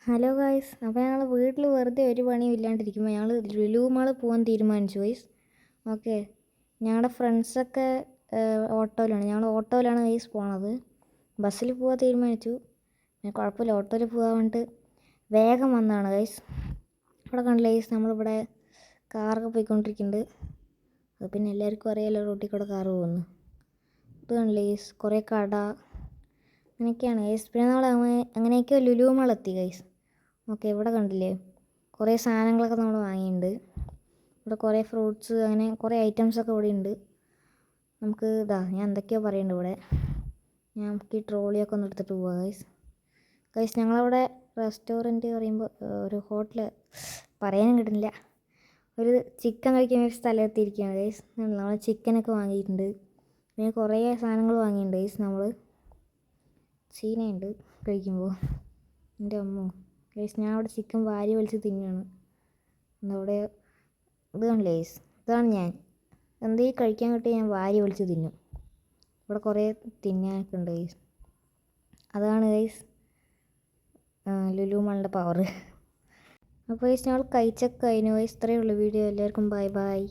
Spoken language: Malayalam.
ഹലോ ഗായ്സ്, അപ്പോൾ ഞങ്ങൾ വീട്ടിൽ വെറുതെ ഒരു പണിയും ഇല്ലാണ്ടിരിക്കുമ്പോൾ ഞങ്ങൾ ലുലു മാൾ പോകാൻ തീരുമാനിച്ചു ഗൈസ്. ഓക്കെ, ഞങ്ങളുടെ ഫ്രണ്ട്സൊക്കെ ഓട്ടോയിലാണ്, ഞങ്ങൾ ഓട്ടോയിലാണ് ഗൈസ് പോണത്. ബസ്സിൽ പോകാൻ തീരുമാനിച്ചു, കുഴപ്പമില്ല, ഓട്ടോയിൽ പോകാൻ വേണ്ടിയിട്ട് വേഗം വന്നതാണ് ഗൈസ്. ഇവിടെ കണ്ടില്ല ഗൈസ്, നമ്മളിവിടെ കാറൊക്കെ പോയിക്കൊണ്ടിരിക്കുന്നുണ്ട്. അത് പിന്നെ എല്ലാവർക്കും അറിയാലോ, റോട്ടിൽ കൂടെ കാറ് പോകുന്നു. ഇത് കണ്ടില്ല ഗൈസ്, കുറേ കട അങ്ങനെയൊക്കെയാണ് ഗൈസ്. പിന്നെ നമ്മൾ അങ്ങനെയൊക്കെ ലുലു മാൾ എത്തി ഗൈസ്. ഓക്കെ, ഇവിടെ കണ്ടില്ലേ കുറേ സാധനങ്ങളൊക്കെ നമ്മൾ വാങ്ങിയിട്ടുണ്ട്. ഇവിടെ കുറേ ഫ്രൂട്ട്സ് അങ്ങനെ കുറേ ഐറ്റംസൊക്കെ ഇവിടെ ഉണ്ട്. നമുക്ക് ഞാൻ എന്തൊക്കെയോ പറയുന്നുണ്ട് ഇവിടെ. നമുക്ക് ഈ ട്രോളിയൊക്കെ ഒന്ന് എടുത്തിട്ട് പോവാം ഗൈസ്. ഞങ്ങളവിടെ റെസ്റ്റോറൻറ്റ് പറയുമ്പോൾ ഒരു ഹോട്ടൽ പറയാനും കിട്ടുന്നില്ല, ഒരു ചിക്കൻ കഴിക്കാൻ വേണ്ടി സ്ഥലത്തെത്തിയിരിക്കുകയാണ് ഗൈസ്. നമ്മൾ ചിക്കനൊക്കെ വാങ്ങിയിട്ടുണ്ട്, പിന്നെ കുറേ സാധനങ്ങൾ വാങ്ങിയിട്ടുണ്ട് ഗൈസ്. നമ്മൾ സീനയുണ്ട് കഴിക്കുമ്പോൾ, എൻ്റെ അമ്മോ ഗൈസ്. ഞാൻ അവിടെ ചിക്കൻ വാരി വലിച്ച് തിന്നുകയാണ്. അവിടെ ഇത് കാണില്ലേ ഗൈസ്, ഇതാണ് ഞാൻ. എന്തെങ്കിലും കഴിക്കാൻ കിട്ടി ഞാൻ വാരി വലിച്ച് തിന്നും. ഇവിടെ കുറേ തിന്നാനൊക്കെ ഉണ്ട് ഗൈസ്. അതാണ് ഗൈസ് ലുലു മാളിൻ്റെ പവർ. അപ്പോൾ ഗൈസ് ഞങ്ങൾ കഴിച്ചൊക്കെ കഴിഞ്ഞു ഗൈസ്. ഇത്രയേ ഉള്ളൂ വീഡിയോ. എല്ലാവർക്കും ബൈ ബൈ.